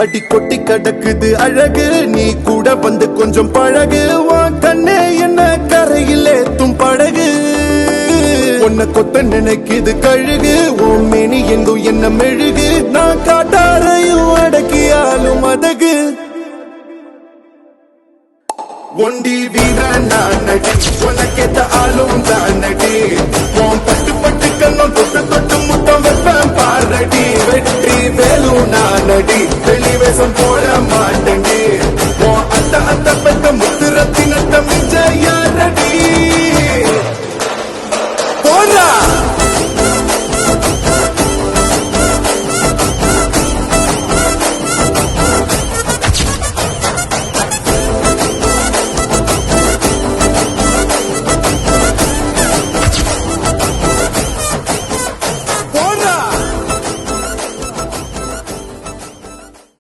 அடி கொட்டி கடக்குது அழகு நீ கூட வந்து கொஞ்சம் பழகு வான் கண்ணே என்ன கரையில் ஏத்தும் படகு உன்னை கொத்த நினைக்குது கழுகு உன் மேனி எங்கும் என்ன மெழுகு நான் காட்டாரையும் அடக்கியாலும் அதகு ஒண்டி வீரன் நான் நடி உனக்கேத்த ஆளும் தான் நடி உன் பட்டு பட்டு கண்ணம் தொட்டு தொட்டு முட்டம் வைப்பேன் பாரடி வெற்றி வேலும் நான் நடி வெளிவேசம் போ